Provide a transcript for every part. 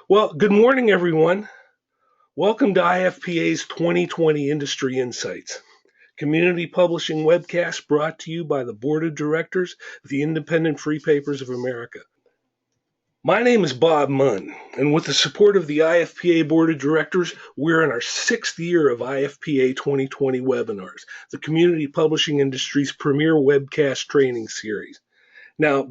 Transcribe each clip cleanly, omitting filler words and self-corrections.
Well, good morning, everyone. Welcome to IFPA's 2020 Industry Insights, community publishing webcast brought to you by the Board of Directors of the Independent Free Papers of America. My name is Bob Munn, and with the support of the IFPA Board of Directors, we're in our sixth year of IFPA 2020 webinars, the community publishing industry's premier webcast training series. Now,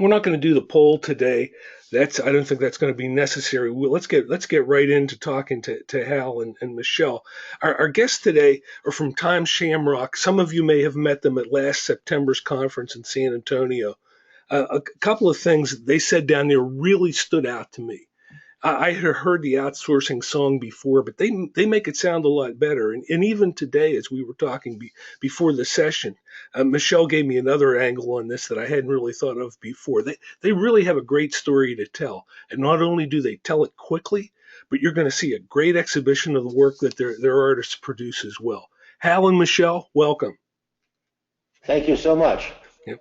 we're not going to do the poll today. I don't think that's going to be necessary. Let's get right into talking to Hal and Michelle. Our guests today are from Times Shamrock. Some of you may have met them at last September's conference in San Antonio. A couple of things they said down there really stood out to me. I had heard the outsourcing song before, but they make it sound a lot better. And even today, as we were talking before the session, Michelle gave me another angle on this that I hadn't really thought of before. They really have a great story to tell, and not only do they tell it quickly, but you're going to see a great exhibition of the work that their artists produce as well. Hal and Michelle, welcome. Thank you so much. Yep.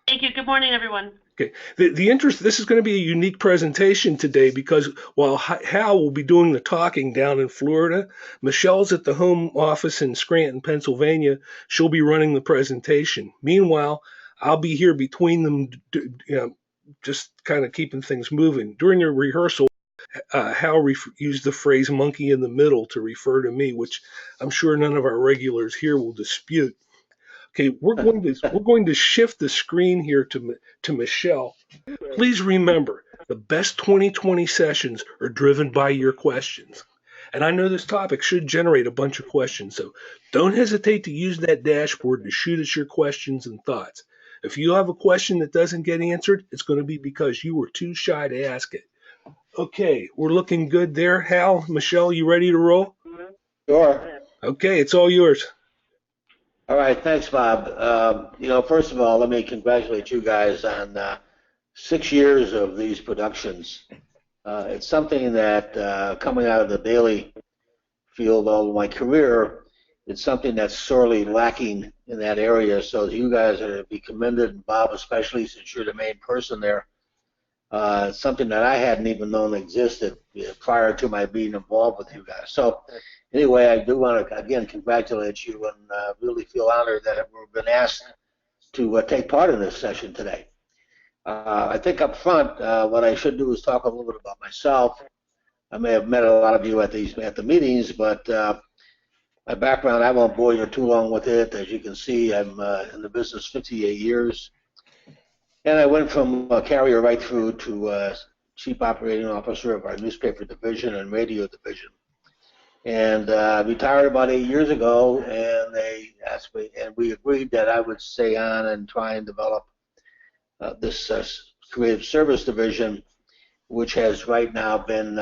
Thank you. Good morning, everyone. Okay. This is going to be a unique presentation today because while Hal will be doing the talking down in Florida, Michelle's at the home office in Scranton, Pennsylvania. She'll be running the presentation. Meanwhile, I'll be here between them, just kind of keeping things moving. During your rehearsal, Hal used the phrase monkey in the middle to refer to me, which I'm sure none of our regulars here will dispute. Okay, we're going to shift the screen here to Michelle. Please remember, the best 2020 sessions are driven by your questions. And I know this topic should generate a bunch of questions, so don't hesitate to use that dashboard to shoot us your questions and thoughts. If you have a question that doesn't get answered, it's going to be because you were too shy to ask it. Okay, we're looking good there. Hal, Michelle, you ready to roll? Sure. Okay, it's all yours. All right, thanks, Bob. First of all, let me congratulate you guys on 6 years of these productions. It's something that, coming out of the daily field all of my career, it's something that's sorely lacking in that area. So you guys are to be commended, and Bob especially, since you're the main person there. It's something that I hadn't even known existed prior to my being involved with you guys. So anyway, I do want to, again, congratulate you and really feel honored that we've been asked to take part in this session today. I think up front, what I should do is talk a little bit about myself. I may have met a lot of you at the meetings, but my background, I won't bore you too long with it. As you can see, I'm in the business 58 years. And I went from a carrier right through to chief operating officer of our newspaper division and radio division. And retired about 8 years ago, and they asked me, and we agreed that I would stay on and try and develop this creative service division, which has right now been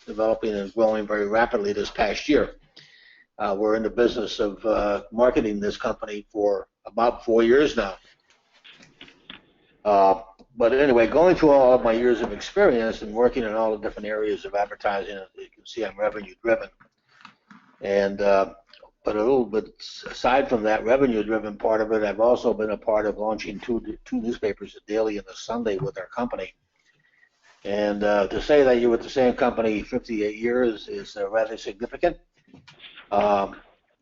developing and growing very rapidly this past year. We're in the business of marketing this company for about 4 years now. But anyway, going through all of my years of experience and working in all the different areas of advertising, as you can see, I'm revenue driven. And but a little bit aside from that revenue driven part of it, I've also been a part of launching two newspapers, a daily and a Sunday, with our company. And to say that you're with the same company 58 years is rather significant.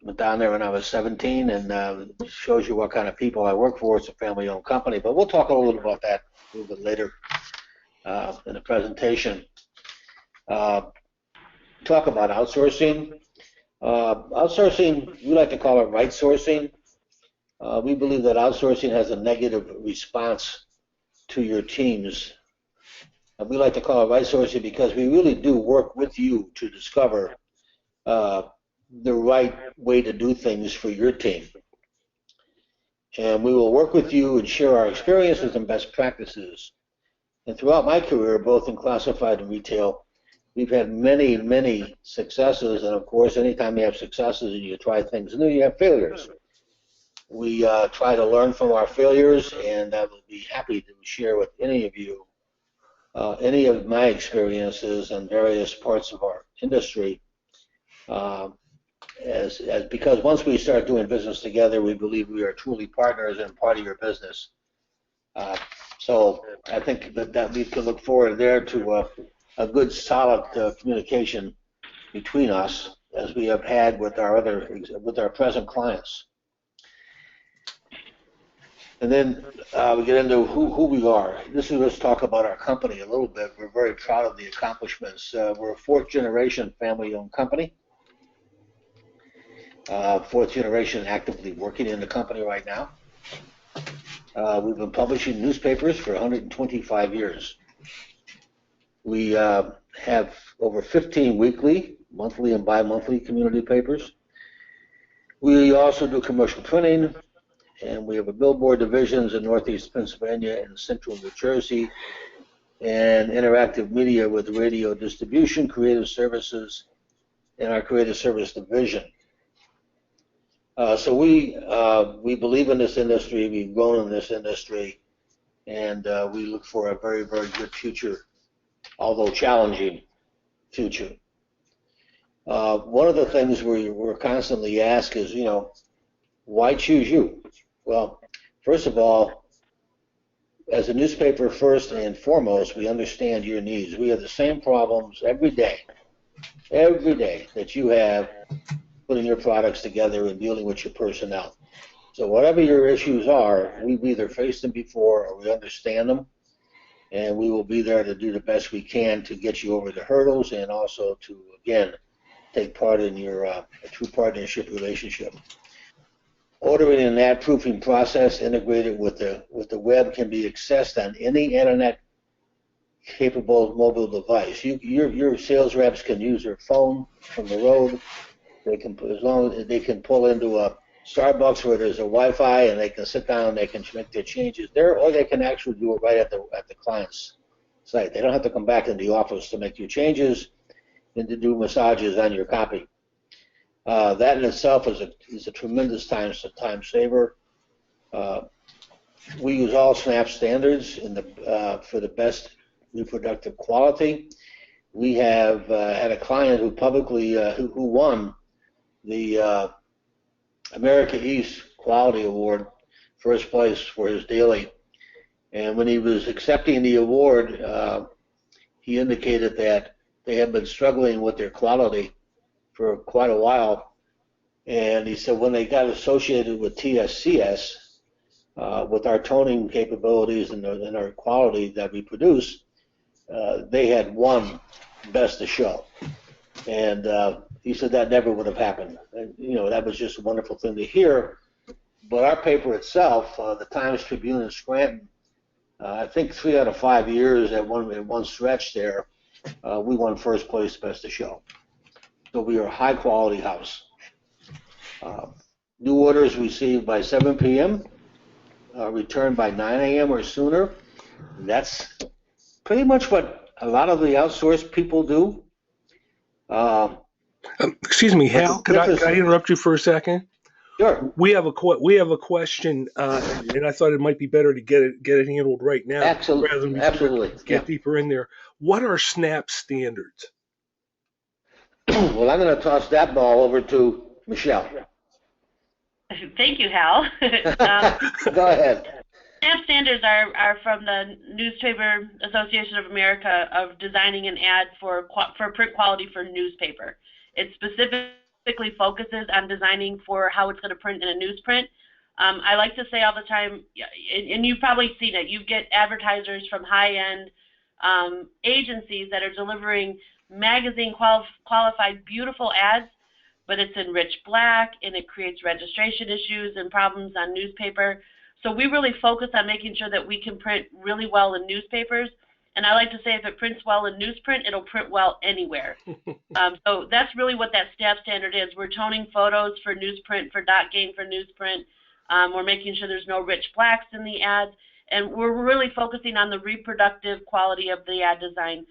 Went down there when I was 17, and shows you what kind of people I work for. It's a family-owned company, but we'll talk a little about that a little bit later in the presentation. Talk about outsourcing. Outsourcing, we like to call it right sourcing. We believe that outsourcing has a negative response to your teams. We like to call it right sourcing because we really do work with you to discover the right way to do things for your team. And we will work with you and share our experiences and best practices. And throughout my career, both in classified and retail, we've had many, many successes. And of course, anytime you have successes and you try things new, you have failures. We try to learn from our failures, and I will be happy to share with any of you any of my experiences in various parts of our industry. Because once we start doing business together, we believe we are truly partners and part of your business. So I think that we can look forward there to a good, solid communication between us as we have had with our present clients. And then we get into who we are. Let's talk about our company a little bit. We're very proud of the accomplishments. We're a fourth generation family-owned company. Fourth generation actively working in the company right now. We've been publishing newspapers for 125 years. We have over 15 weekly, monthly, and bi-monthly community papers. We also do commercial printing, and we have a billboard divisions in Northeast Pennsylvania and Central New Jersey, and interactive media with radio distribution, creative services, and our creative service division. So we believe in this industry. We've grown in this industry, and we look for a very, very good future, although challenging future. One of the things we're constantly asked is, why choose you? Well, first of all, as a newspaper, first and foremost, we understand your needs. We have the same problems every day that you have, putting your products together and dealing with your personnel. So whatever your issues are, we've either faced them before or we understand them, and we will be there to do the best we can to get you over the hurdles and also to, again, take part in your true partnership relationship. Ordering and ad proofing process integrated with the web can be accessed on any internet capable mobile device. Your sales reps can use their phone from the road. They can, as long as they can pull into a Starbucks where there's a Wi-Fi, and they can sit down, they can make their changes there, or they can actually do it right at the client's site. They don't have to come back in the office to make your changes and to do massages on your copy. That in itself is a tremendous time saver. We use all SNAP standards for the best reproductive quality. We have had a client who publicly who won the America East Quality Award, first place for his daily. And when he was accepting the award, he indicated that they had been struggling with their quality for quite a while. And he said when they got associated with TSCS, with our toning capabilities and our quality that we produce, they had won Best of Show. And he said that never would have happened. And, that was just a wonderful thing to hear. But our paper itself, the Times Tribune in Scranton, I think 3 out of 5 years at one stretch there, we won first place Best of Show. So we are a high quality house. New orders received by 7 p.m., returned by 9 a.m. or sooner. That's pretty much what a lot of the outsourced people do. Excuse me, Hal, could I interrupt you for a second? Sure. We have a question, and I thought it might be better to get it handled right now. Absolutely. Rather than get deeper in there. What are SNAP standards? Well, I'm going to toss that ball over to Michelle. Thank you, Hal. Go ahead. SNAP standards are from the Newspaper Association of America of designing an ad for print quality for newspaper. It specifically focuses on designing for how it's going to print in a newsprint. I like to say all the time, and you've probably seen it, you get advertisers from high-end agencies that are delivering magazine qualified beautiful ads, but it's in rich black and it creates registration issues and problems on newspaper. So we really focus on making sure that we can print really well in newspapers. And I like to say if it prints well in newsprint, it'll print well anywhere. So that's really what that SNAP standard is. We're toning photos for newsprint, for dot game for newsprint. We're making sure there's no rich blacks in the ads. And we're really focusing on the reproductive quality of the ad design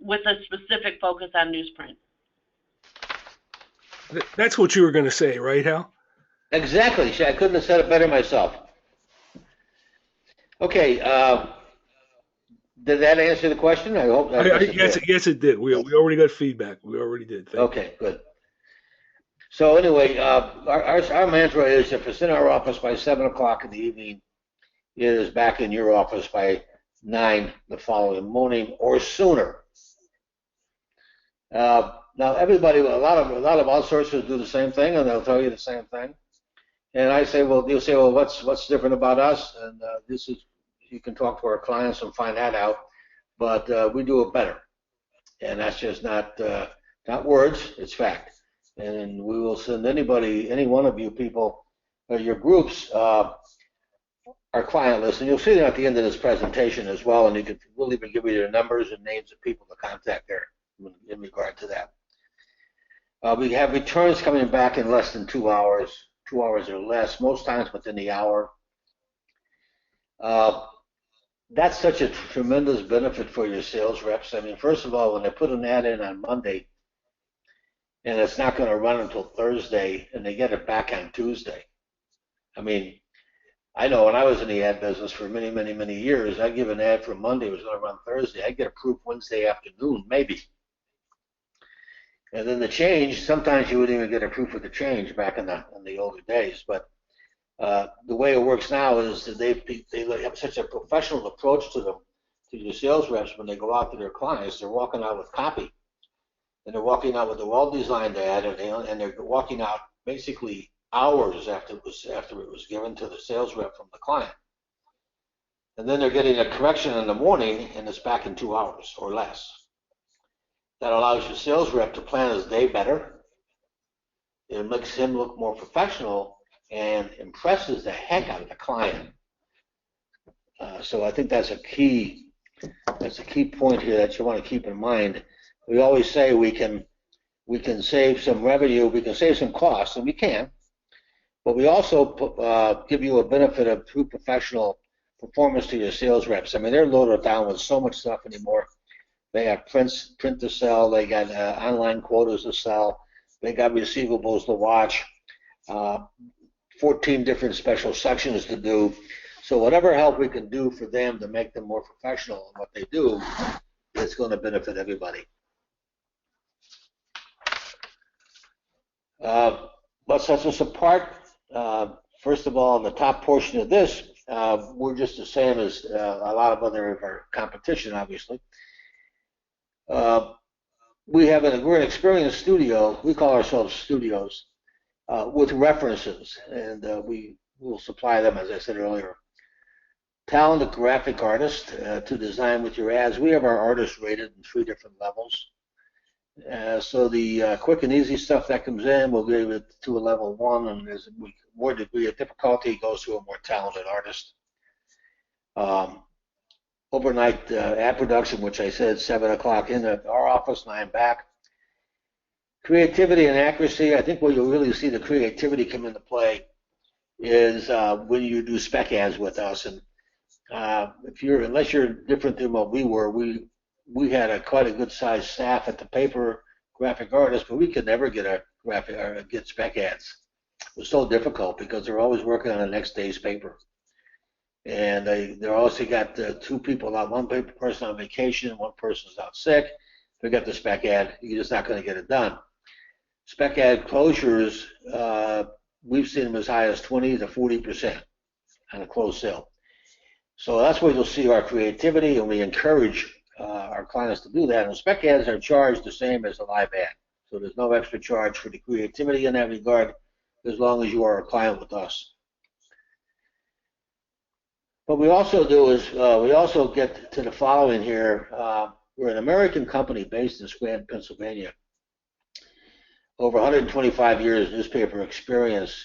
with a specific focus on newsprint. That's what you were going to say, right, Hal? Exactly. I couldn't have said it better myself. Okay. Did that answer the question? I hope. Yes, it did. We already got feedback. We already did. Okay, good. So anyway, our mantra is if it's in our office by 7 o'clock in the evening, it is back in your office by 9 the following morning or sooner. Now, everybody, a lot of outsourcers do the same thing, and they'll tell you the same thing. And I say, well, you'll say, well, what's different about us? And this is, you can talk to our clients and find that out. But we do it better, and that's just not words; it's fact. And we will send anybody, any one of you people, or your groups, our client list, and you'll see them at the end of this presentation as well. And we'll even give you their numbers and names of people to contact there in regard to that. We have returns coming back in less than 2 hours, 2 hours or less, most times within the hour. That's such a tremendous benefit for your sales reps. I mean, first of all, when they put an ad in on Monday and it's not going to run until Thursday and they get it back on Tuesday. I mean, I know when I was in the ad business for many, many, many years, I'd give an ad for Monday, it was going to run Thursday. I'd get approved Wednesday afternoon, maybe. And then the change, sometimes you wouldn't even get approved for the change back in the older days. But the way it works now is that they have such a professional approach to your sales reps when they go out to their clients. They're walking out with copy, and they're walking out with a well-designed ad, and they're walking out basically hours after it was given to the sales rep from the client. And then they're getting a correction in the morning, and it's back in 2 hours or less. That allows your sales rep to plan his day better. It makes him look more professional and impresses the heck out of the client. So I think that's a key point here that you want to keep in mind. We always say we can save some revenue, we can save some costs, and we can, but we also give you a benefit of true professional performance to your sales reps. I mean, they're loaded down with so much stuff anymore. They have print to sell, they got online quotas to sell, they got receivables to watch, 14 different special sections to do. So whatever help we can do for them to make them more professional in what they do, it's going to benefit everybody. What sets us apart? First of all, in the top portion of this, we're just the same as a lot of other of our competition, obviously. We're an experienced studio. We call ourselves studios with references, and we will supply them, as I said earlier. Talented graphic artists to design with your ads. We have our artists rated in 3 different levels. So the quick and easy stuff that comes in, we'll give it to a level 1, and as more degree of difficulty goes to a more talented artist. Overnight ad production, which I said 7 o'clock in our office, 9 back. Creativity and accuracy. I think where you'll really see the creativity come into play is when you do spec ads with us. And unless you're different than what we were, we had quite a good sized staff at the paper, graphic artists, but we could never get get spec ads. It was so difficult because they're always working on the next day's paper. And they're also got 2 people out, one person on vacation, one person's out sick. They got the spec ad, you're just not going to get it done. Spec ad closures, we've seen them as high as 20 to 40% on a closed sale. So that's where you'll see our creativity, and we encourage our clients to do that. And spec ads are charged the same as a live ad. So there's no extra charge for the creativity in that regard, as long as you are a client with us. What we also do is we also get to the following here. We're an American company based in Scranton, Pennsylvania. Over 125 years newspaper experience.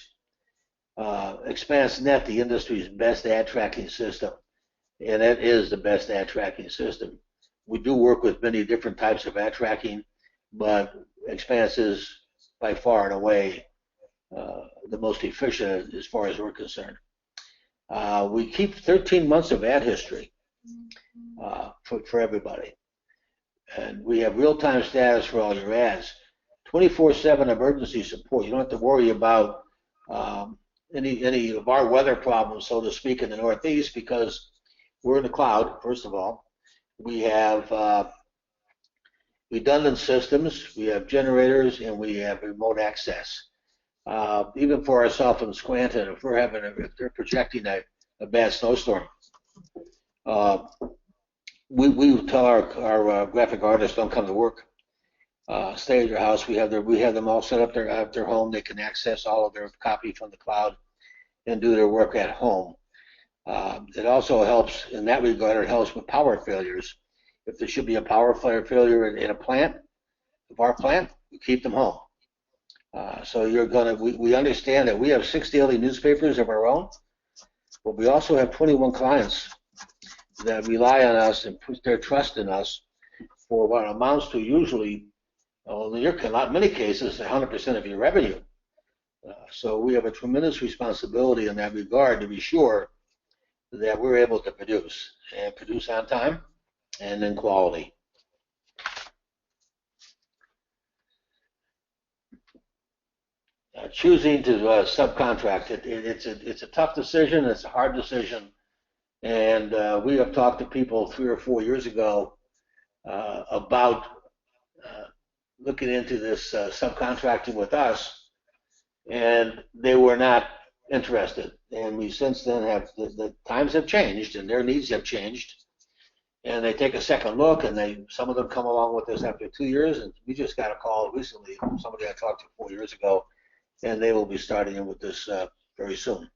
ExpanseNet, the industry's best ad tracking system. And it is the best ad tracking system. We do work with many different types of ad tracking, but Expanse is by far and away the most efficient as far as we're concerned. We keep 13 months of ad history for everybody. And we have real-time status for all your ads. 24/7 emergency support. You don't have to worry about any of our weather problems, so to speak, in the Northeast, because we're in the cloud, first of all. We have redundant systems, we have generators, and we have remote access. Even for ourselves in Scranton, if they're projecting a a bad snowstorm. We tell our graphic artists don't come to work. Stay at your house. We have them all set up at their home. They can access all of their copy from the cloud and do their work at home. It also helps in that regard. It helps with power failures. If there should be a power failure in a plant, of our plant, we keep them home. So we understand that we have 6 daily newspapers of our own, but we also have 21 clients that rely on us and put their trust in us for what amounts to usually, in many cases, 100% of your revenue. So we have a tremendous responsibility in that regard to be sure that we're able to produce on time and in quality. Choosing to subcontract it's a tough decision. It's a hard decision, and we have talked to people 3 or 4 years ago about looking into this subcontracting with us, and they were not interested. And we since then the times have changed and their needs have changed, and they take a second look, and some of them come along with us after 2 years. And we just got a call recently from somebody I talked to 4 years ago, and they will be starting in with this very soon.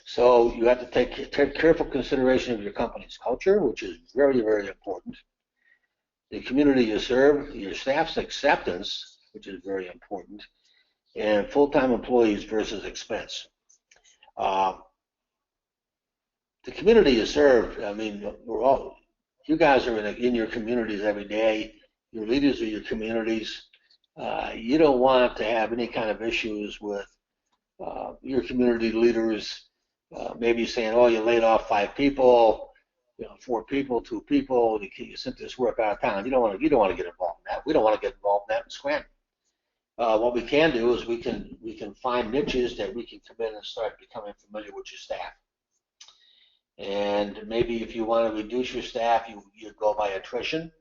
So you have to take careful consideration of your company's culture, which is very, very important. The community you serve, your staff's acceptance, which is very important, and full-time employees versus expense. The community you serve, I mean, you guys are in your communities every day. You're leaders of your communities. You don't want to have any kind of issues with your community leaders maybe saying, oh, you laid off 5 people, 4 people, 2 people, you sent this work out of town. You don't want to get involved in that. We don't want to get involved in that in Scranton. What we can do is we can find niches that we can come in and start becoming familiar with your staff. And maybe if you want to reduce your staff, you go by attrition.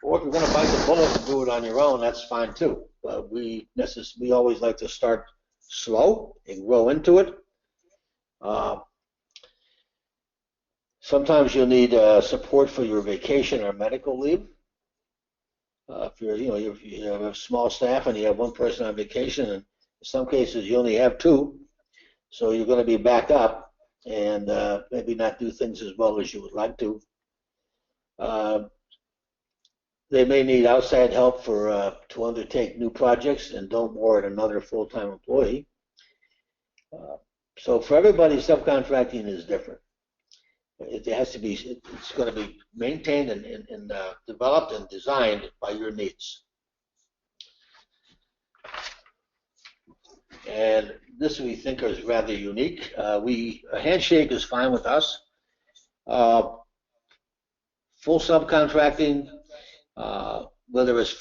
Or if you're going to bite the bullet and do it on your own, that's fine too. But we always like to start slow and grow into it. Sometimes you'll need support for your vacation or medical leave. If you have a small staff and you have 1 person on vacation, and in some cases you only have 2, so you're going to be backed up and maybe not do things as well as you would like to. They may need outside help to undertake new projects and don't warrant another full-time employee. So for everybody, subcontracting is different. It's going to be maintained and developed and designed by your needs. And this we think is rather unique. A handshake is fine with us. Full subcontracting, whether it's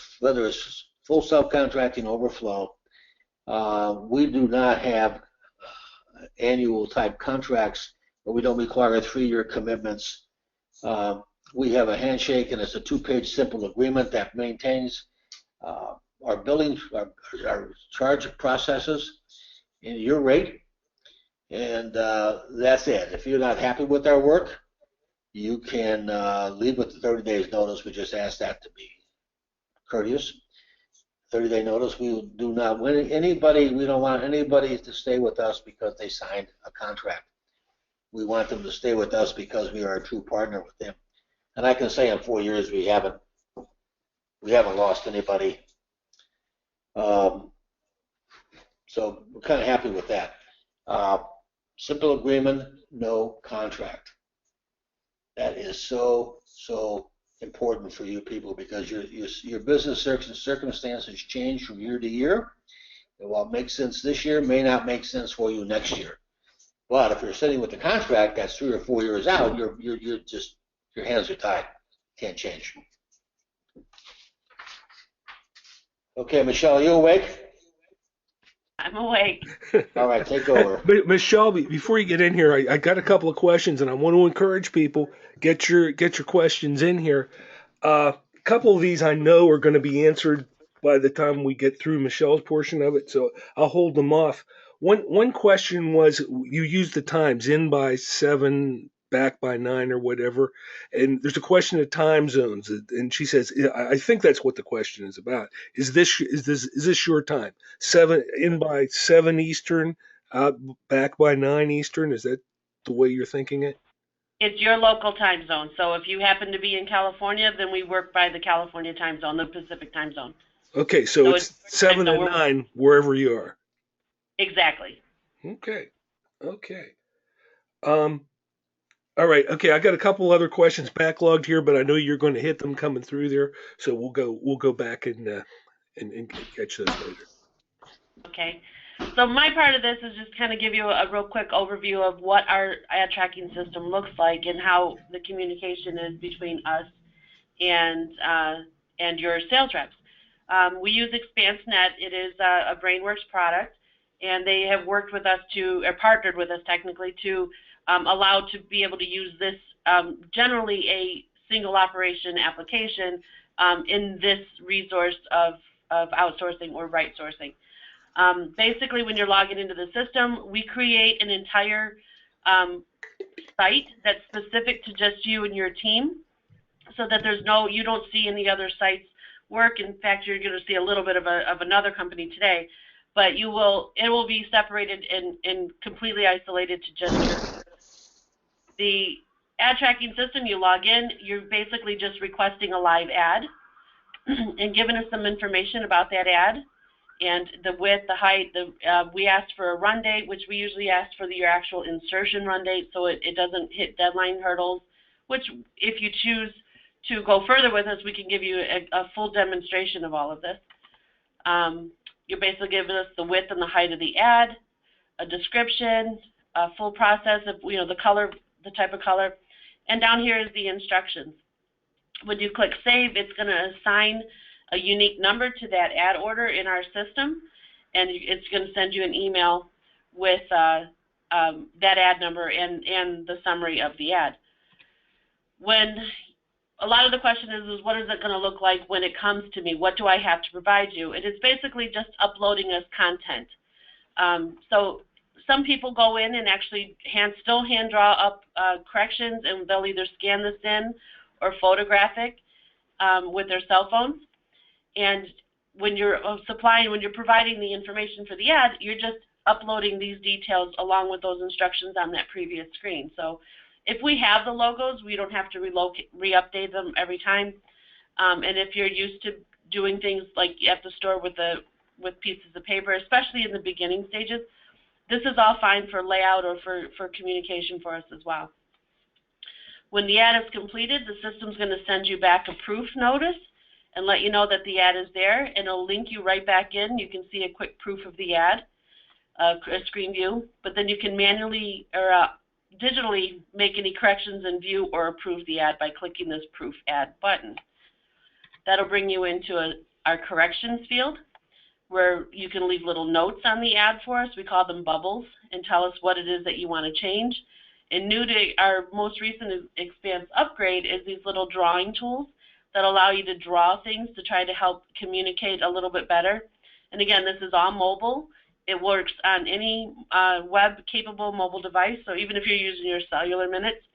full subcontracting overflow, we do not have annual type contracts, but we don't require 3-year commitments. We have a handshake, and it's a 2-page simple agreement that maintains our billing, our charge processes in your rate, and that's it. If you're not happy with our work, you can leave with 30 days notice. We just ask that to be courteous. 30-day notice. We don't want anybody to stay with us because they signed a contract. We want them to stay with us because we are a true partner with them. And I can say in 4 years we haven't lost anybody. So we're kind of happy with that. Simple agreement, no contract. That is so important for you people, because your business circumstances change from year to year. And what makes sense this year may not make sense for you next year. But if you're sitting with a contract that's 3 or 4 years out, your hands are tied. Can't change. Okay, Michelle, are you awake? I'm awake. All right, take over. But Michelle, before you get in here, I got a couple of questions, and I want to encourage people, get your questions in here. A couple of these I know are going to be answered by the time we get through Michelle's portion of it, so I'll hold them off. One question was, you used the times, in by 7, back by 9, or whatever, and there's a question of time zones, and she says, I think that's what the question is about. Is this your time? 7 in by 7 Eastern, out back by 9 Eastern. Is that the way you're thinking it? It's your local time zone. So if you happen to be in California, then we work by the California time zone, the Pacific time zone. Okay, so So it's it's time 7 zone. to 9 wherever you are. Exactly. Okay. Okay. Um, all right. Okay, I got a couple other questions backlogged here, but I know you're going to hit them coming through there, so we'll go back and catch those later. Okay. So my part of this is just kind of give you a real quick overview of what our ad tracking system looks like and how the communication is between us and your sales reps. We use ExpanseNet. It is a BrainWorks product, and they have worked with us or partnered with us technically to allow to be able to use this generally a single operation application in this resource of outsourcing or right sourcing. Basically, when you're logging into the system, we create an entire site that's specific to just you and your team, so that you don't see any other sites work. In fact, you're going to see a little bit of another company today, but it will be separated and completely isolated to just your. The ad tracking system, you log in, you're basically just requesting a live ad and giving us some information about that ad and the width, the height. We asked for a run date, which we usually ask for your actual insertion run date so it doesn't hit deadline hurdles, which if you choose to go further with us, we can give you a full demonstration of all of this. You're basically giving us the width and the height of the ad, a description, a full process of the color, the type of color, and down here is the instructions. When you click save, it's going to assign a unique number to that ad order in our system, and it's going to send you an email with that ad number and the summary of the ad. When a lot of the question is what is it going to look like when it comes to me? What do I have to provide you? It is basically just uploading us content. So some people go in and actually still hand draw up corrections, and they'll either scan this in or photograph it with their cell phones. And when you're providing the information for the ad, you're just uploading these details along with those instructions on that previous screen. So if we have the logos, we don't have to re-update them every time. And if you're used to doing things like at the store with pieces of paper, especially in the beginning stages, this is all fine for layout or for communication for us as well. When the ad is completed, the system's going to send you back a proof notice and let you know that the ad is there, and it'll link you right back in. You can see a quick proof of the ad, a screen view, but then you can manually or digitally make any corrections and view or approve the ad by clicking this proof ad button. That'll bring you into our corrections field, where you can leave little notes on the ad for us. We call them bubbles, and tell us what it is that you want to change. And new to our most recent Expanse upgrade is these little drawing tools that allow you to draw things to try to help communicate a little bit better. And again, this is all mobile. It works on any web-capable mobile device, so even if you're using your cellular minutes.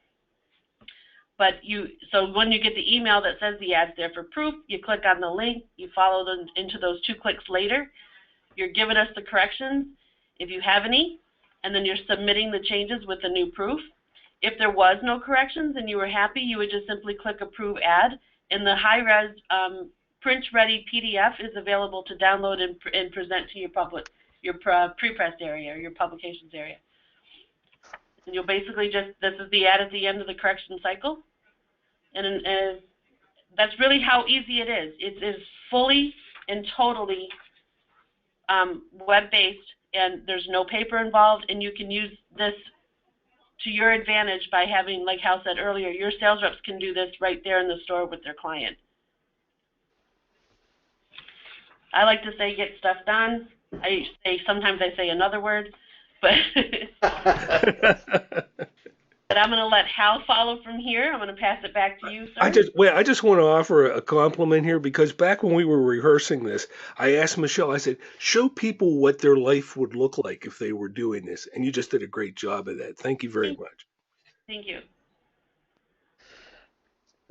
So when you get the email that says the ad's there for proof, you click on the link, you follow them into those 2 clicks later. You're giving us the corrections, if you have any, and then you're submitting the changes with the new proof. If there was no corrections and you were happy, you would just simply click Approve Ad, and the high-res print-ready PDF is available to download and present to your pre-pressed area or your publications area. And you'll basically this is the ad at the end of the correction cycle. And that's really how easy it is. It is fully and totally web-based, and there's no paper involved, and you can use this to your advantage by having, like Hal said earlier, your sales reps can do this right there in the store with their client. I like to say get stuff done. Sometimes I say another word, but But I'm going to let Hal follow from here. I'm going to pass it back to you, sir. I just want to offer a compliment here, because back when we were rehearsing this, I asked Michelle, I said, show people what their life would look like if they were doing this. And you just did a great job of that. Thank you very much. Thank you.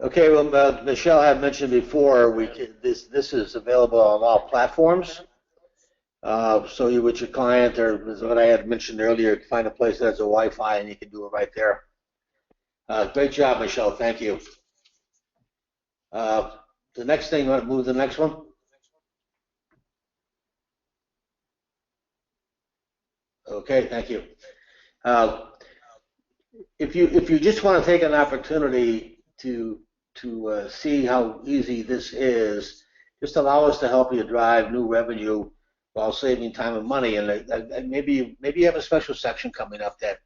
Okay, well, Michelle had mentioned before, this is available on all platforms. So you, with your client, or what I had mentioned earlier, find a place that has a Wi-Fi and you can do it right there. Great job, Michelle. Thank you. The next thing, you want to move to the next one? Okay, thank you. If you just want to take an opportunity to see how easy this is, just allow us to help you drive new revenue while saving time and money. And maybe you have a special section coming up that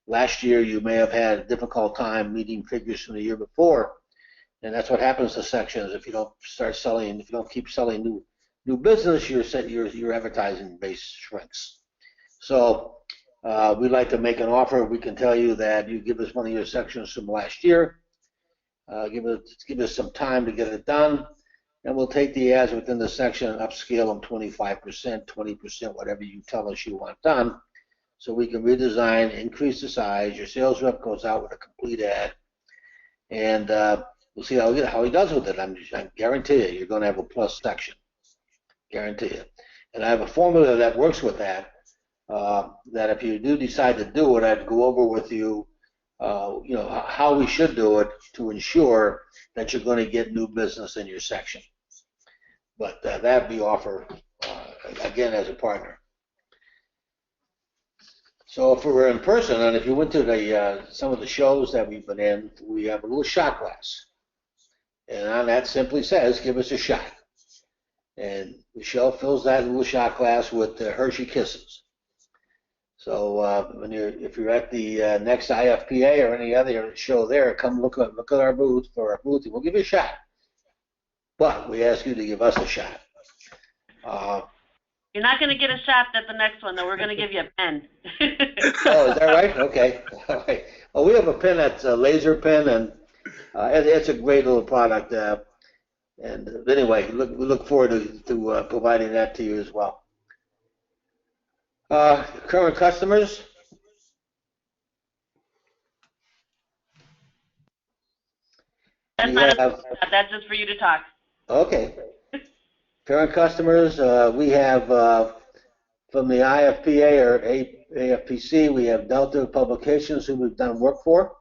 last year you may have had a difficult time meeting figures from the year before, and that's what happens to sections. If you don't start selling, if you don't keep selling new business, your advertising base shrinks. So we'd like to make an offer. We can tell you that you give us one of your sections from last year. Give us some time to get it done, and we'll take the ads within the section and upscale them 25%, 20%, whatever you tell us you want done, so we can redesign, increase the size. Your sales rep goes out with a complete ad, and we'll see how he does with it. I guarantee you, you're going to have a plus section. Guarantee you. And I have a formula that works with that. That if you do decide to do it, I'd go over with you, how we should do it to ensure that you're going to get new business in your section. But that'd be offered again as a partner. So if we were in person, and if you went to some of the shows that we've been in, we have a little shot glass, and on that simply says, "Give us a shot." And Michelle fills that little shot glass with Hershey Kisses. So if you're at the next IFPA or any other show there, come look at our booth, and we'll give you a shot. But we ask you to give us a shot. You're not going to get a shot at the next one, though. We're going to give you a pen. Oh, is that right? Okay. All right. Well, we have a pen that's a laser pen, and it's a great little product. And anyway, we look forward to providing that to you as well. Current customers. That's just for you to talk. Okay. Current customers, we have from the IFPA or AFPC, we have Delta Publications, who we've done work for.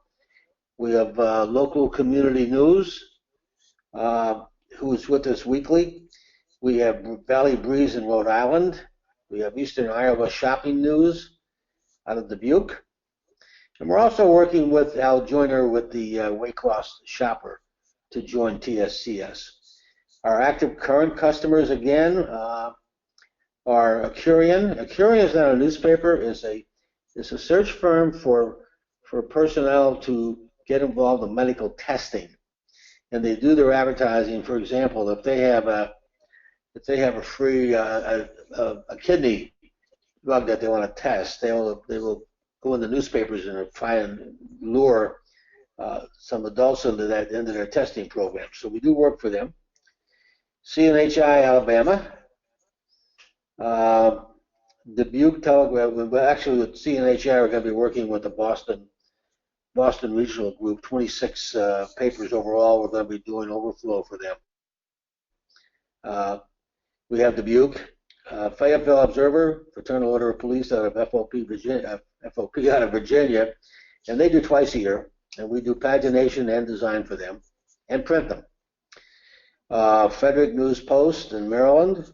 We have Local Community News, who's with us weekly. We have Valley Breeze in Rhode Island. We have Eastern Iowa Shopping News out of Dubuque. And we're also working with Al Joyner with the Waycross Shopper to join TSCS. Our active current customers, again, are Accurian. Accurian is not a newspaper. It's a search firm for personnel to get involved in medical testing. And they do their advertising. For example, if they have a free a kidney drug that they want to test, they will go in the newspapers and try and lure some adults into their testing program. So we do work for them. CNHI Alabama, Dubuque Telegraph. Actually, with CNHI, we're going to be working with the Boston Regional Group. 26 papers overall. We're going to be doing overflow for them. We have Dubuque, Fayetteville Observer, Fraternal Order of Police out of FOP out of Virginia, and they do twice a year, and we do pagination and design for them, and print them. Frederick News Post in Maryland,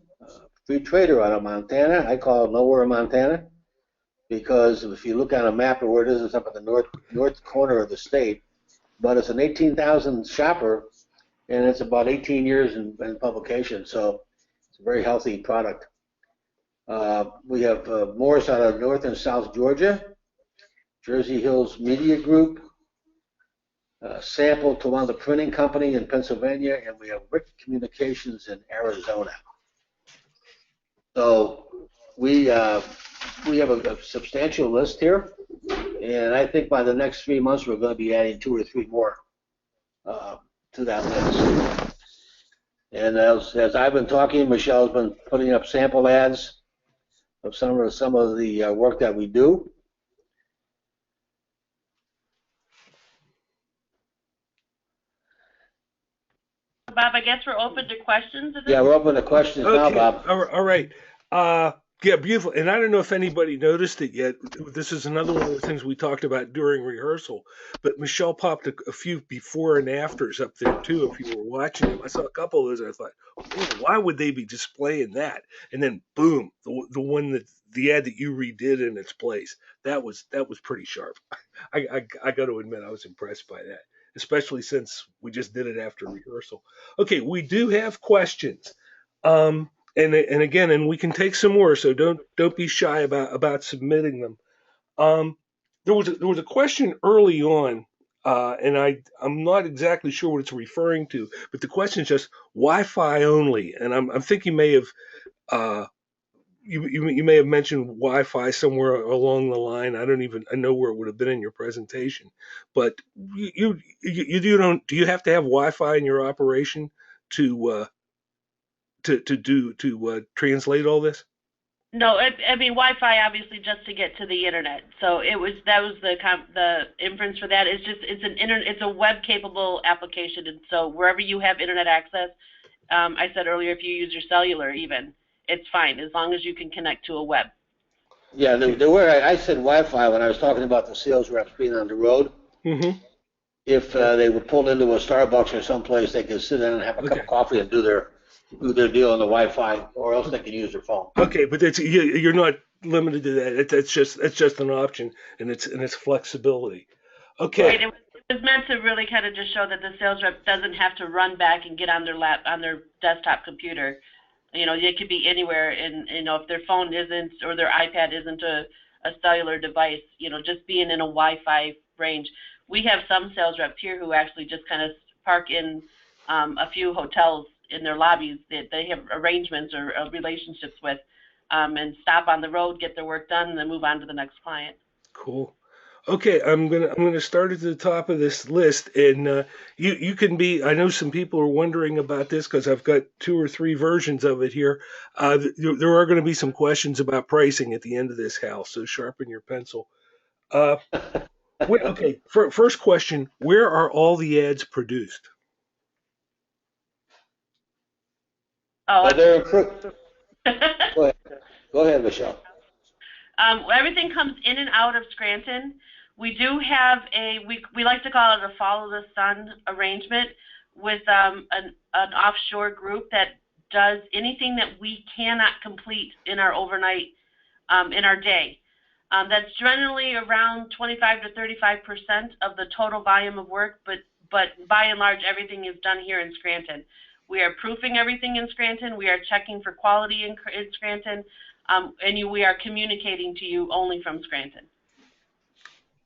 Free Trader out of Montana. I call it nowhere in Montana, because if you look on a map of where it is, it's up at the north corner of the state, but it's an 18,000 shopper, and it's about 18 years in publication, so it's a very healthy product. We have Morris out of North and South Georgia, Jersey Hills Media Group, Sample to one of the printing company in Pennsylvania, and we have Rick Communications in Arizona. So we have a substantial list here. And I think by the next 3 months, we're going to be adding 2 or 3 more to that list. And as I've been talking, Michelle's been putting up sample ads of some of the work that we do. Bob, I guess we're open to questions. Yeah, we're open to questions now, Bob. All right. Yeah, beautiful. And I don't know if anybody noticed it yet. This is another one of the things we talked about during rehearsal. But Michelle popped a few before and afters up there too. If you were watching them, I saw a couple of those. And I thought, oh, why would they be displaying that? And then boom, the one that the ad that you redid in its place. That was pretty sharp. I got to admit, I was impressed by that, especially since we just did it after rehearsal. Okay, we do have questions. And again, and we can take some more, so don't be shy about submitting them. There was a question early on, and I'm not exactly sure what it's referring to, but the question is just Wi-Fi only, and I'm thinking may have you may have mentioned Wi-Fi somewhere along the line. I know where it would have been in your presentation, but you don't do you have to have Wi-Fi in your operation to translate all this? No, I mean Wi-Fi obviously just to get to the internet. So that was the inference for that. It's a web capable application, and so wherever you have internet access, I said earlier if you use your cellular even, it's fine as long as you can connect to a web. Yeah, I said Wi-Fi when I was talking about the sales reps being on the road. Mm-hmm. If they were pulled into a Starbucks or someplace, they could sit down and have a cup of coffee and do their deal on the Wi-Fi, or else they can use their phone. Okay, but you're not limited to that. It's just an option, and it's flexibility. Okay. Right, it was meant to really kind of just show that the sales rep doesn't have to run back and get on their desktop computer. You know, it could be anywhere, and if their phone isn't or their iPad isn't a cellular device, just being in a Wi-Fi range. We have some sales reps here who actually just kind of park in a few hotels in their lobbies that they have arrangements or relationships with, and stop on the road, get their work done, and then move on to the next client. Cool. Okay, I'm gonna start at the top of this list, and you can be. I know some people are wondering about this because I've got 2 or 3 versions of it here. There are going to be some questions about pricing at the end of this, Hal. So sharpen your pencil. Okay. First question: where are all the ads produced? Oh, Go ahead, Michelle. Everything comes in and out of Scranton. We do have we like to call it a follow the sun arrangement with an offshore group that does anything that we cannot complete in our overnight, in our day. That's generally around 25 to 35% of the total volume of work, but by and large, everything is done here in Scranton. We are proofing everything in Scranton. We are checking for quality in Scranton, and we are communicating to you only from Scranton.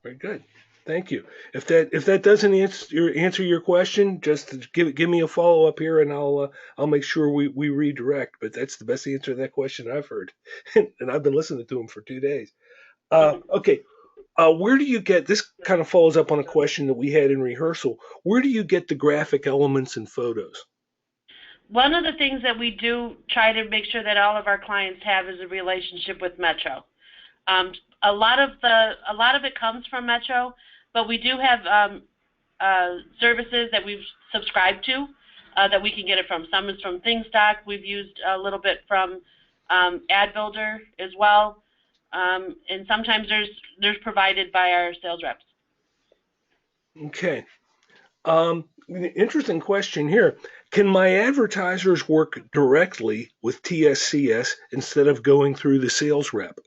Very good. Thank you. If that doesn't answer your question, just give me a follow up here, and I'll make sure we redirect. But that's the best answer to that question I've heard, and I've been listening to them for 2 days. Okay. Where do you get this? Kind of follows up on a question that we had in rehearsal. Where do you get the graphic elements and photos? One of the things that we do try to make sure that all of our clients have is a relationship with Metro. A lot of it comes from Metro, but we do have services that we've subscribed to that we can get it from. Some is from ThingStock. We've used a little bit from Ad Builder as well, and sometimes there's provided by our sales reps. Okay. Interesting question here. Can my advertisers work directly with TSCS instead of going through the sales rep?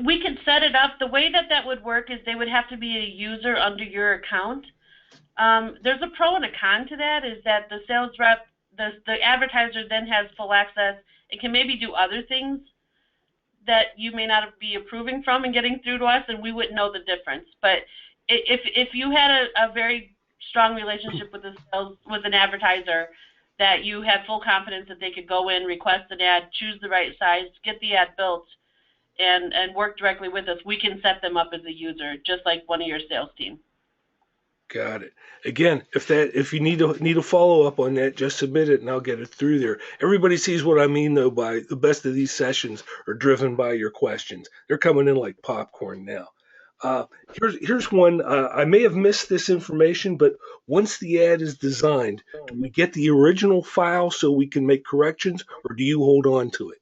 We could set it up. The way that would work is they would have to be a user under your account. There's a pro and a con to that, is that the sales rep, the advertiser then has full access. It can maybe do other things that you may not be approving from and getting through to us, and we wouldn't know the difference. But if you had a very strong relationship with an advertiser, that you have full confidence that they could go in, request an ad, choose the right size, get the ad built, and work directly with us, we can set them up as a user, just like one of your sales team. Got it. Again, if you need a follow up on that, just submit it and I'll get it through there. Everybody sees what I mean though by the best of these sessions are driven by your questions. They're coming in like popcorn now. Here's one. I may have missed this information, but once the ad is designed, do we get the original file so we can make corrections, or do you hold on to it?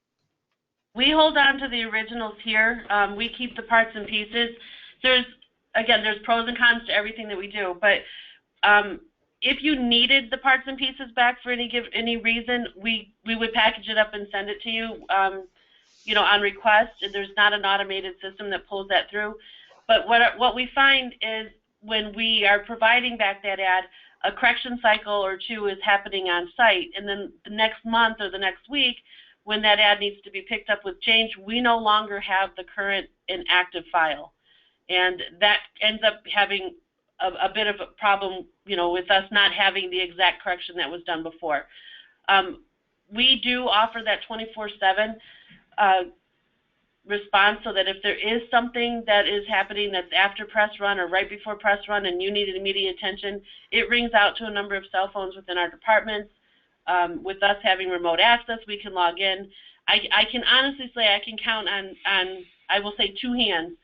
We hold on to the originals here. We keep the parts and pieces. There's pros and cons to everything that we do, but if you needed the parts and pieces back for any reason, we would package it up and send it to you, on request. There's not an automated system that pulls that through. But what we find is when we are providing back that ad, a correction cycle or two is happening on site, and then the next month or the next week, when that ad needs to be picked up with change, we no longer have the current and active file. And that ends up having a bit of a problem, with us not having the exact correction that was done before. We do offer that 24/7 response, so that if there is something that is happening that's after press run or right before press run and you need immediate attention, it rings out to a number of cell phones within our departments. With us having remote access, we can log in. I can honestly say I can count on I will say 2 hands,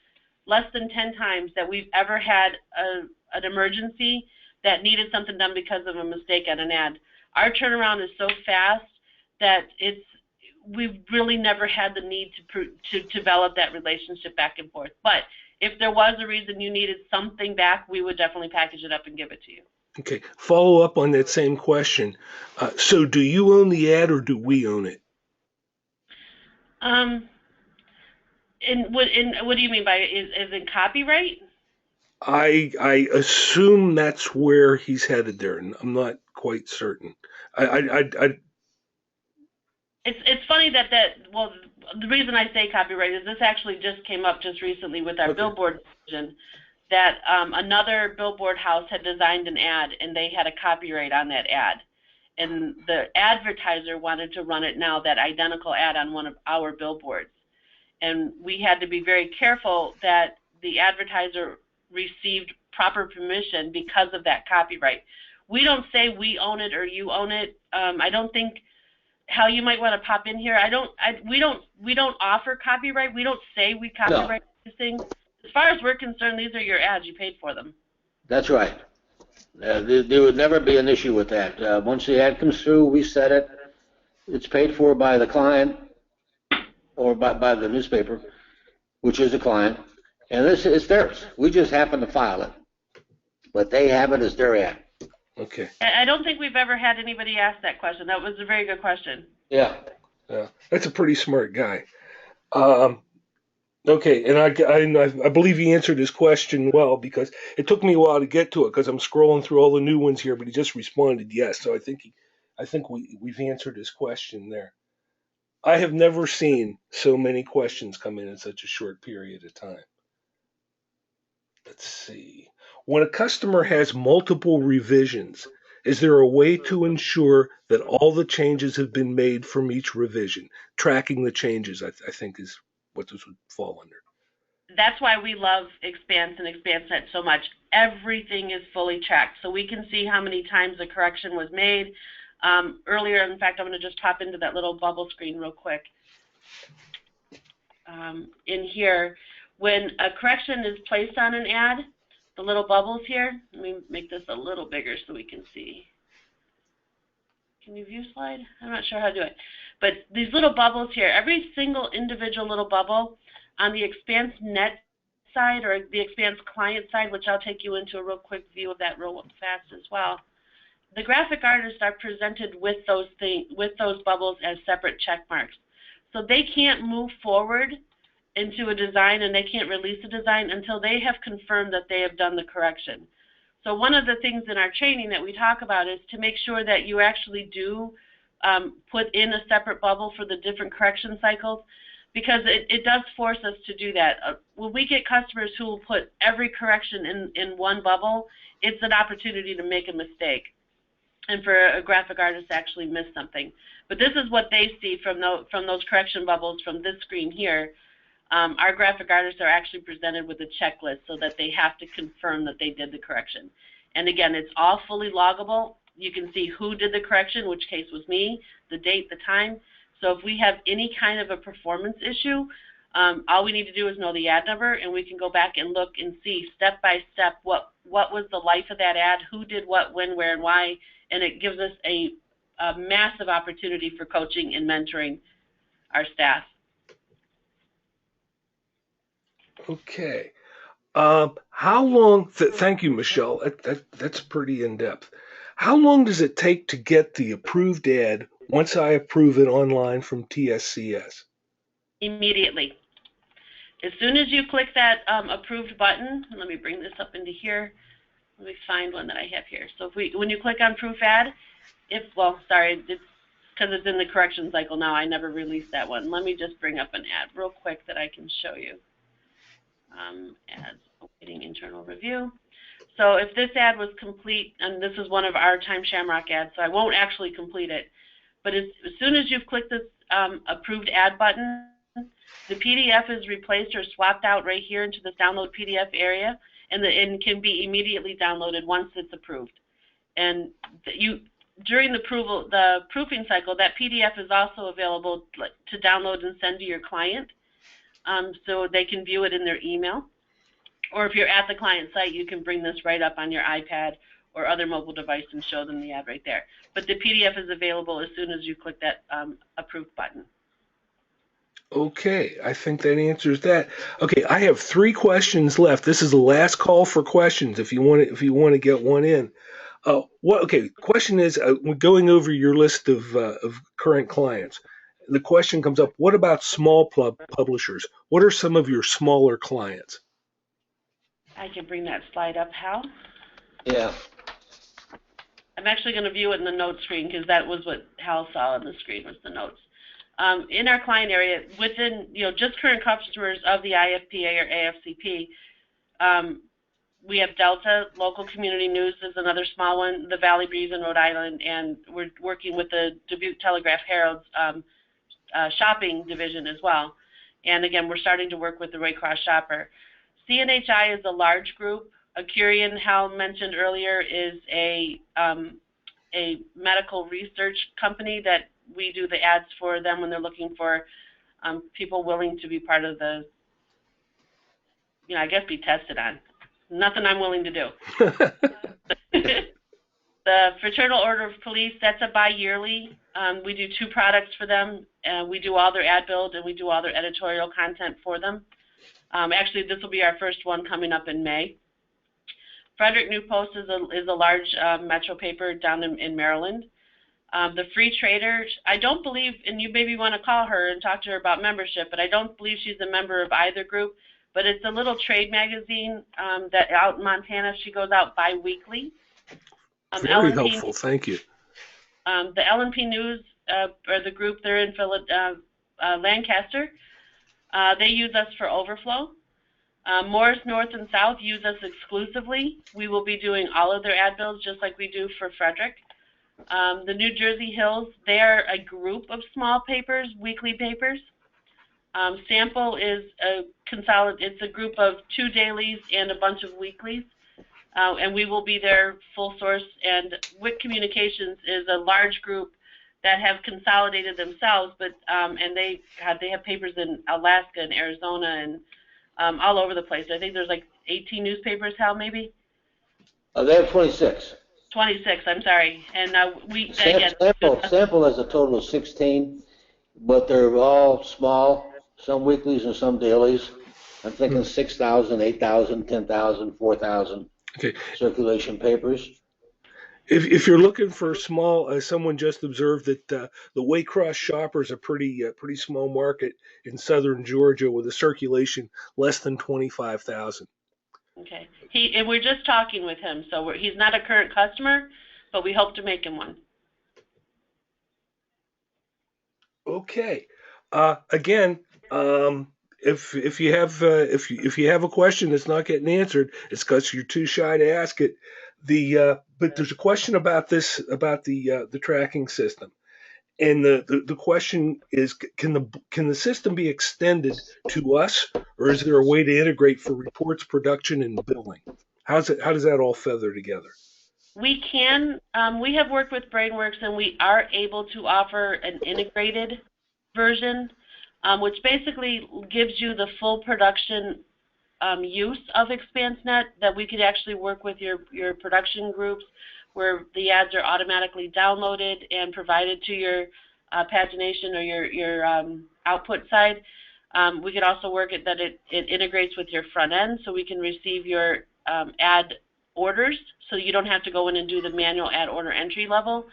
less than 10 times that we've ever had an emergency that needed something done because of a mistake on an ad. Our turnaround is so fast that we've really never had the need to develop that relationship back and forth. But if there was a reason you needed something back, we would definitely package it up and give it to you. Okay, follow up on that same question. So do you own the ad or do we own it? And what do you mean by is it copyright? I assume that's where he's headed there, and I'm not quite certain. It's funny that the reason I say copyright is this actually just came up just recently with our billboard decision, that another billboard house had designed an ad and they had a copyright on that ad, and the advertiser wanted to run it now, that identical ad, on one of our billboards, and we had to be very careful that the advertiser received proper permission because of that copyright. We don't say we own it or you own it. I don't think, Hal, you might want to pop in here. We don't offer copyright. We don't say we copyright these things. As far as we're concerned, these are your ads. You paid for them. That's right. There would never be an issue with that. Once the ad comes through, we set it. It's paid for by the client or by the newspaper, which is the client, and it's theirs. We just happen to file it, but they have it as their ad. Okay. I don't think we've ever had anybody ask that question. That was a very good question. Yeah. That's a pretty smart guy. Okay, and I believe he answered his question well, because it took me a while to get to it because I'm scrolling through all the new ones here, but he just responded yes. So I think we've answered his question there. I have never seen so many questions come in such a short period of time. Let's see. When a customer has multiple revisions, is there a way to ensure that all the changes have been made from each revision? Tracking the changes, I think, is what this would fall under. That's why we love Expanse and ExpanseNet so much. Everything is fully tracked, so we can see how many times a correction was made. Earlier, in fact, I'm going to just pop into that little bubble screen real quick. In here, when a correction is placed on an ad, the little bubbles here, let me make this a little bigger so we can see. Can you view slide? I'm not sure how to do it. But these little bubbles here, every single individual little bubble on the ExpanseNet side or the Expanse client side, which I'll take you into a real quick view of that real fast as well. The graphic artists are presented with those bubbles as separate check marks. So they can't move forward into a design and they can't release a design until they have confirmed that they have done the correction. So one of the things in our training that we talk about is to make sure that you actually do put in a separate bubble for the different correction cycles, because it does force us to do that. When we get customers who will put every correction in one bubble, it's an opportunity to make a mistake and for a graphic artist to actually miss something. But this is what they see from those correction bubbles from this screen here. our graphic artists are actually presented with a checklist so that they have to confirm that they did the correction. And again, it's all fully loggable. You can see who did the correction, which case was me, the date, the time. So if we have any kind of a performance issue, all we need to do is know the ad number, and we can go back and look and see step by step what was the life of that ad, who did what, when, where, and why, and it gives us a massive opportunity for coaching and mentoring our staff. Okay. How long? Thank you, Michelle. That's pretty in depth. How long does it take to get the approved ad once I approve it online from TSCS? Immediately. As soon as you click that approved button, let me bring this up into here. Let me find one that I have here. So when you click on proof ad, sorry, it's because it's in the correction cycle now. I never released that one. Let me just bring up an ad real quick that I can show you. Ads awaiting internal review. So if this ad was complete, and this is one of our Times Shamrock ads, so I won't actually complete it, but as soon as you've clicked this approved ad button, the PDF is replaced or swapped out right here into this download PDF area, and can be immediately downloaded once it's approved. And during the proofing cycle, that PDF is also available to download and send to your client, so they can view it in their email. Or if you're at the client site, you can bring this right up on your iPad or other mobile device and show them the ad right there. But the PDF is available as soon as you click that approved button. Okay, I think that answers that. Okay, I have 3 questions left. This is the last call for questions. If you want to get one in. Question is, going over your list of current clients. The question comes up: what about small publishers? What are some of your smaller clients? I can bring that slide up, Hal. Yeah. I'm actually going to view it in the notes screen because that was what Hal saw on the screen was the notes. In our client area, within just current customers of the IFPA or AFCP, we have Delta, Local Community News is another small one, the Valley Breeze in Rhode Island, and we're working with the Dubuque Telegraph Herald's shopping division as well. And again, we're starting to work with the Waycross Shopper. CNHI is a large group. Accurian, Hal mentioned earlier, is a medical research company that we do the ads for them when they're looking for people willing to be part of the, I guess be tested on. Nothing I'm willing to do. The Fraternal Order of Police, that's a bi-yearly. We do 2 products for them. We do all their ad build and we do all their editorial content for them. Actually, this will be our first one coming up in May. Frederick New Post is a large metro paper down in Maryland. The Free Trader, I don't believe, and you maybe want to call her and talk to her about membership, but I don't believe she's a member of either group. But it's a little trade magazine that out in Montana. She goes out bi-weekly. Very helpful, thank you. The L&P News, or the group, they're in Lancaster. They use us for overflow. Morris North and South use us exclusively. We will be doing all of their ad builds just like we do for Frederick. The New Jersey Hills, they are a group of small papers, weekly papers. Sample is it's a group of 2 dailies and a bunch of weeklies. And we will be their full source. And WIC Communications is a large group that have consolidated themselves, but and they have papers in Alaska and Arizona and all over the place. I think there's like 18 newspapers, Hal, maybe? They have 26. 26, I'm sorry. And Sample has a total of 16, but they're all small, some weeklies and some dailies. I'm thinking 6,000, 8,000, 10,000, 4,000 circulation papers. If you're looking for small, someone just observed that the Waycross Shopper is a pretty small market in southern Georgia with a circulation less than 25,000. Okay. And we're just talking with him, so he's not a current customer, but we hope to make him one. Okay. Again, if you have a question that's not getting answered, it's because you're too shy to ask it. But there's a question about the tracking system, And the question is, can the system be extended to us, or is there a way to integrate for reports, production, and billing? How does that all feather together? We can. We have worked with Brainworks, and we are able to offer an integrated version, which basically gives you the full production use of ExpanseNet, that we could actually work with your production groups, where the ads are automatically downloaded and provided to your pagination or your output side. We could also work it that it integrates with your front end, so we can receive your ad orders, so you don't have to go in and do the manual ad order entry level.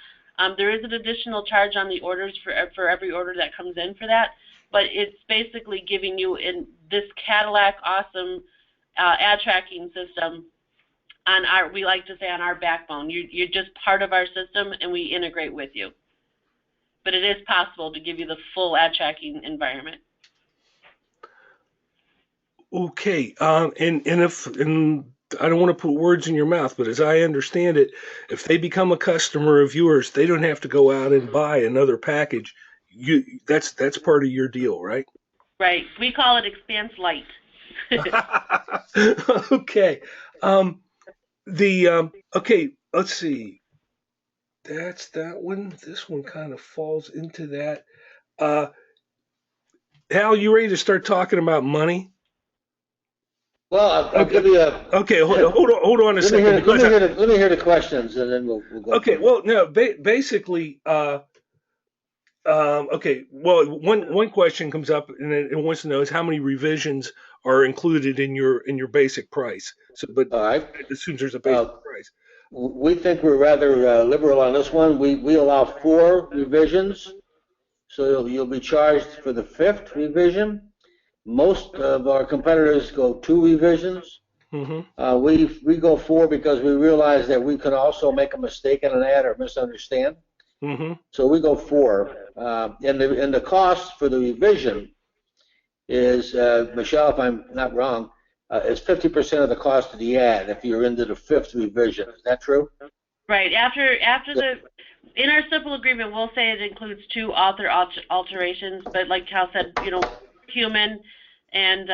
There is an additional charge on the orders for every order that comes in for that, but it's basically giving you in this Cadillac awesome ad tracking system on our, we like to say, on our backbone. You're just part of our system, and we integrate with you. But it is possible to give you the full ad tracking environment. Okay, and I don't want to put words in your mouth, but as I understand it, if they become a customer of yours, they don't have to go out and buy another package. That's part of your deal, right? Right. We call it Expanse Lite. Okay. Okay, let's see. That's that one. This one kind of falls into that. Hal, you ready to start talking about money? Well, I'll give you a. Okay, hold on a second. Let me hear the questions, and then we'll go. Okay, well, no, basically, okay, well, one question comes up, and it wants to know is how many revisions are included in your basic price. So, but all right, it assumes there's a basic price. We think we're rather liberal on this one. We allow 4 revisions, so you'll be charged for the 5th revision. Most of our competitors go 2 revisions. Mm-hmm. We go 4 because we realize that we can also make a mistake in an ad or misunderstand. Mm-hmm. So we go 4. And the cost for the revision is, Michelle, if I'm not wrong, is 50% of the cost of the ad if you're into the 5th revision. Is that true? Right. In our simple agreement, we'll say it includes 2 author alterations, but like Hal said, human, and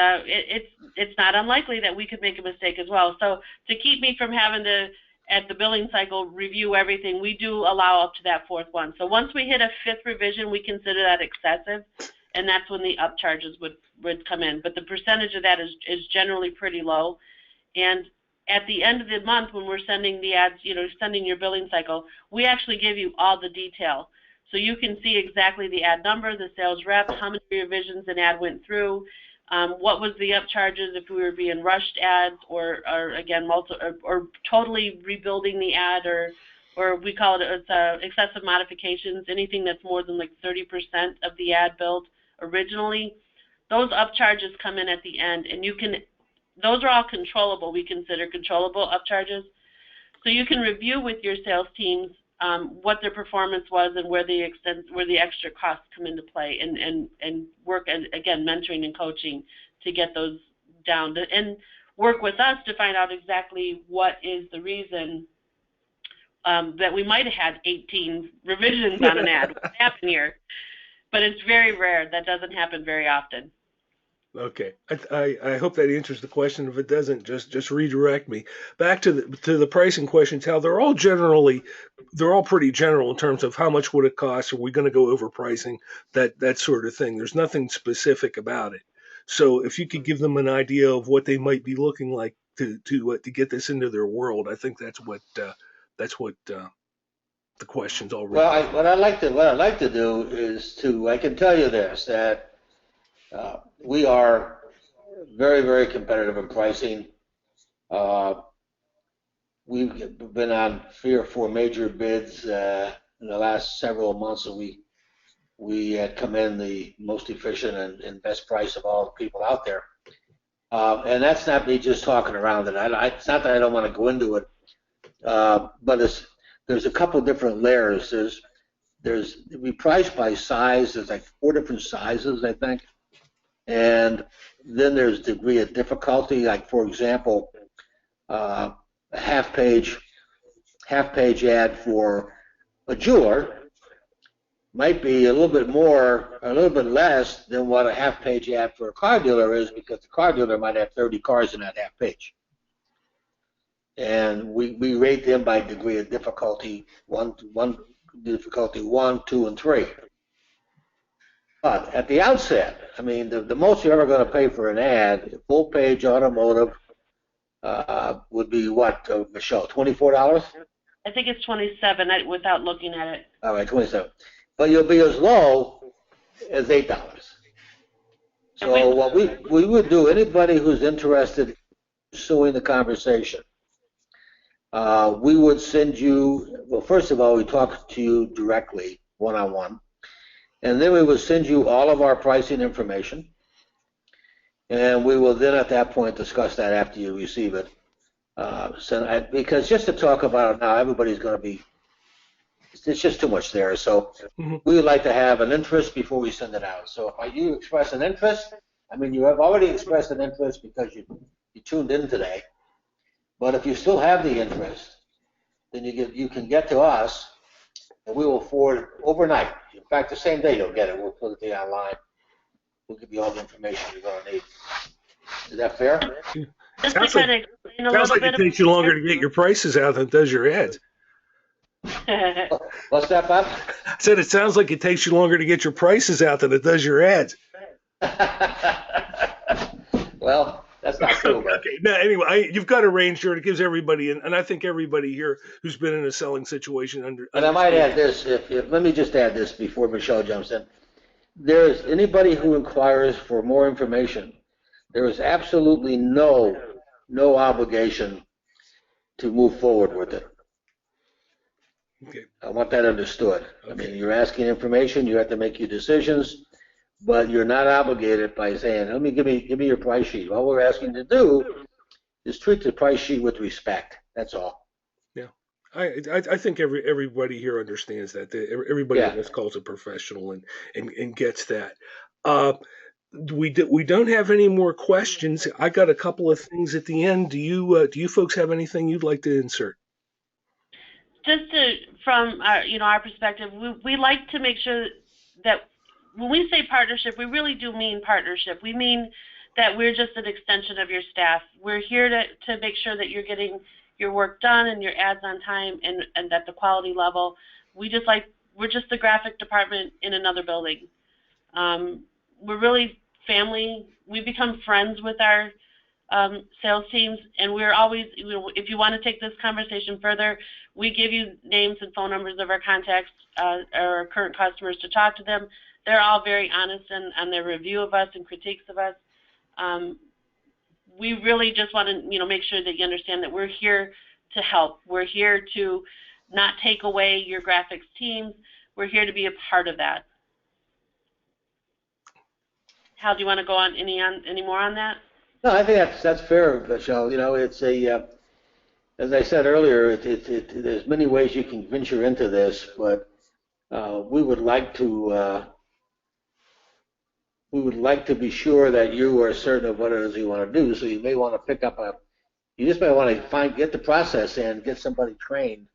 it's not unlikely that we could make a mistake as well. So to keep me from having to, at the billing cycle, review everything, we do allow up to that 4th one. So once we hit a 5th revision, we consider that excessive, and that's when the upcharges would come in. But the percentage of that is generally pretty low. And at the end of the month, when we're sending the ads, sending your billing cycle, we actually give you all the detail. So you can see exactly the ad number, the sales rep, how many revisions an ad went through, what was the upcharges if we were being rushed ads, or again, or totally rebuilding the ad, or we call it excessive modifications, anything that's more than like 30% of the ad build originally. Those upcharges come in at the end, and those are all controllable. We consider controllable upcharges. So you can review with your sales teams what their performance was and where the extra costs come into play, and work, and again, mentoring and coaching to get those down, and work with us to find out exactly what is the reason that we might have had 18 revisions on an ad. What happened here? But it's very rare. That doesn't happen very often. Okay, I hope that answers the question. If it doesn't, just redirect me back to the pricing questions. How they're all pretty general in terms of how much would it cost. Are we going to go over pricing? That sort of thing. There's nothing specific about it. So if you could give them an idea of what they might be looking like to get this into their world, I think that's what the questions all. Well, what I'd like to do is I can tell you this, that we are very, very competitive in pricing. We've been on 3 or 4 major bids in the last several months, and we had come in the most efficient and best price of all the people out there. And that's not me just talking around it. It's not that I don't want to go into it, but there's a couple different layers. We price by size. There's like 4 different sizes, I think. And then there's degree of difficulty. Like, for example, a half-page ad for a jeweler might be a little bit more, a little bit less than what a half-page ad for a car dealer is, because the car dealer might have 30 cars in that half page. And we rate them by degree of difficulty, difficulty 1, 2, and 3. But at the outset, I mean, the most you're ever going to pay for an ad, full-page automotive, would be what, Michelle, $24? I think it's 27 without looking at it. All right, 27. But you'll be as low as $8. So what we would do, anybody who's interested in pursuing the conversation, we would send you, well, first of all, we talk to you directly, one-on-one, and then we would send you all of our pricing information, and we will then at that point discuss that after you receive it. Because just to talk about it now, everybody's going to be, it's just too much there. So we would like to have an interest before we send it out. So if you express an interest, I mean, you have already expressed an interest because you tuned in today. But if you still have the interest, then you can get to us, and we will forward it overnight. In fact, the same day you'll get it. We'll put it there online. We'll give you all the information you're going to need. Is that fair? Just to kind of explain a little Sounds like bit. it takes you longer to get your prices out than it does your ads. What's that, Bob? I said it sounds like it takes you longer to get your prices out than it does your ads. Well, that's not true. But Okay. No, anyway, you've got a range here. It gives everybody, and I think everybody here who's been in a selling situation And I might add this. Let me just add this before Michelle jumps in. There's anybody who inquires for more information, there is absolutely no obligation to move forward with it. Okay. I want that understood. Okay. I mean, you're asking information, you have to make your decisions, but you're not obligated by saying, give me your price sheet. All we're asking you to do is treat the price sheet with respect. That's all. Yeah, I think everybody here understands that. Everybody on this call is a professional and gets that. We don't have any more questions. I got a couple of things at the end. Do you folks have anything you'd like to insert? Just from our perspective, we like to make sure that when we say partnership, we really do mean partnership. We mean that we're just an extension of your staff. We're here to make sure that you're getting your work done and your ads on time and at the quality level. We're just the graphic department in another building. We're really family. We become friends with our sales teams, and we're always, if you want to take this conversation further, we give you names and phone numbers of our contacts, our current customers, to talk to them. They're all very honest on their review of us and critiques of us. We really just want to, make sure that you understand that we're here to help. We're here to not take away your graphics teams. We're here to be a part of that. Hal, do you want to go on any more on that? No, I think that's fair, Michelle. It's as I said earlier, there's many ways you can venture into this, but we would like to be sure that you are certain of what it is you want to do. So you may want to you just may want to get the process in, get somebody trained,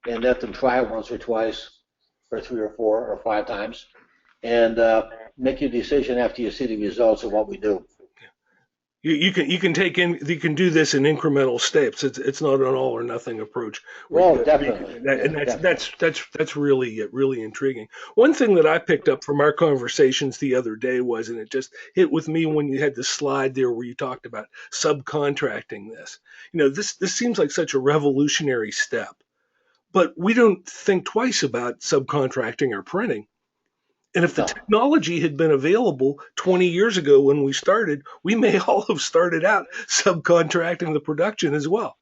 and let them try it once or twice, or 3 or 4 or 5 times, and make your decision after you see the results of what we do. You can do this in incremental steps. It's not an all or nothing approach. Well, definitely. That's really intriguing. One thing that I picked up from our conversations the other day was, and it just hit with me when you had the slide there where you talked about subcontracting this. This seems like such a revolutionary step, but we don't think twice about subcontracting or printing. And if the technology had been available 20 years ago when we started, we may all have started out subcontracting the production as well.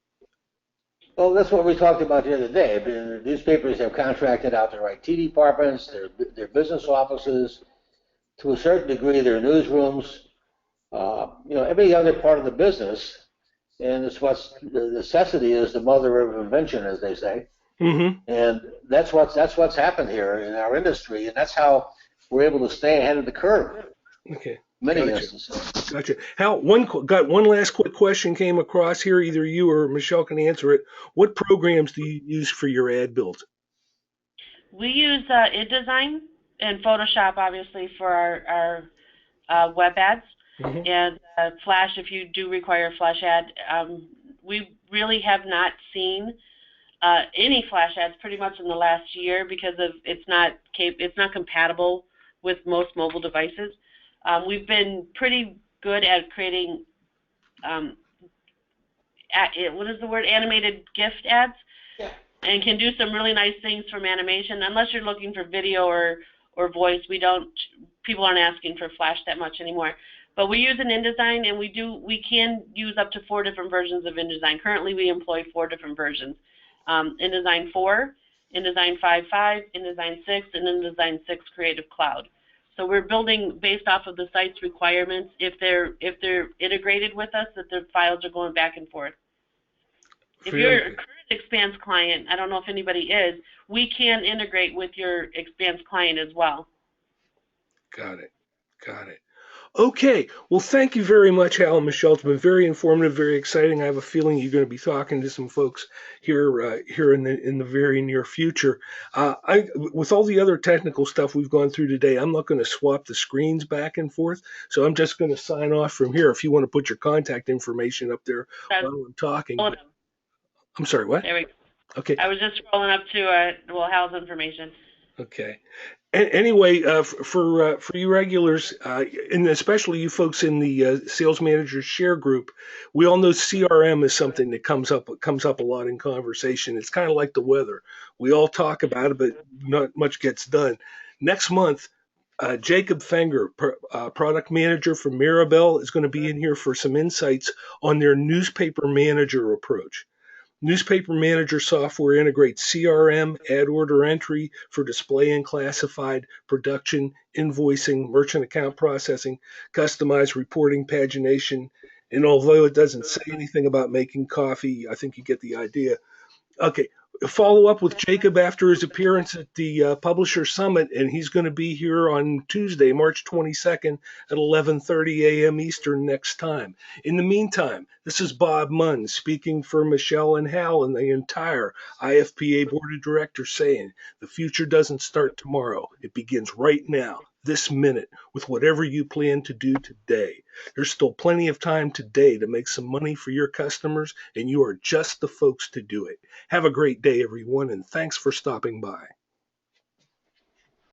Well, that's what we talked about the other day. The newspapers have contracted out their IT departments, their business offices, to a certain degree their newsrooms, every other part of the business. And it's the necessity is the mother of invention, as they say. Mm-hmm. And that's what's happened here in our industry, and that's how we're able to stay ahead of the curve. Okay. Many instances. Gotcha. Hal, got one last quick question came across here. Either you or Michelle can answer it. What programs do you use for your ad builds? We use InDesign and Photoshop, obviously, for our web ads, Mhm. and Flash if you do require a Flash ad. We really have not seen any Flash ads pretty much in the last year because of it's not compatible with most mobile devices. We've been pretty good at creating what is the word, animated gift ads, and can do some really nice things from animation. Unless you're looking for video or voice, people aren't asking for Flash that much anymore. But we use an InDesign, and we can use up to 4 different versions of InDesign. Currently, we employ 4 different versions: InDesign 4, InDesign 5.5, InDesign 6, and InDesign 6 Creative Cloud. So we're building based off of the site's requirements. If they're integrated with us, that the files are going back and forth. If you're a current Expanse client, I don't know if anybody is, we can integrate with your Expanse client as well. Got it. Got it. Okay. Well, thank you very much, Hal and Michelle. It's been very informative, very exciting. I have a feeling you're going to be talking to some folks here in the very near future. With all the other technical stuff we've gone through today, I'm not going to swap the screens back and forth. So I'm just going to sign off from here. If you want to put your contact information up there while I'm talking. I'm sorry, what? There we go. Okay. I was just scrolling up to Hal's information. Okay. Anyway, for you regulars, and especially you folks in the sales managers share group, we all know CRM is something that comes up a lot in conversation. It's kind of like the weather. We all talk about it, but not much gets done. Next month, Jacob Fenger, product manager for Mirabel, is going to be in here for some insights on their newspaper manager approach. Newspaper Manager software integrates CRM, ad order entry for display and classified, production, invoicing, merchant account processing, customized reporting, pagination. And although it doesn't say anything about making coffee, I think you get the idea. Okay, follow up with Jacob after his appearance at the Publisher Summit, and he's going to be here on Tuesday, March 22nd at 11:30 a.m. Eastern next time. In the meantime, this is Bob Munn speaking for Michelle and Hal and the entire IFPA Board of Directors saying, the future doesn't start tomorrow. It begins right now, this minute, with whatever you plan to do today. There's still plenty of time today to make some money for your customers, and you are just the folks to do it. Have a great day, everyone, and thanks for stopping by.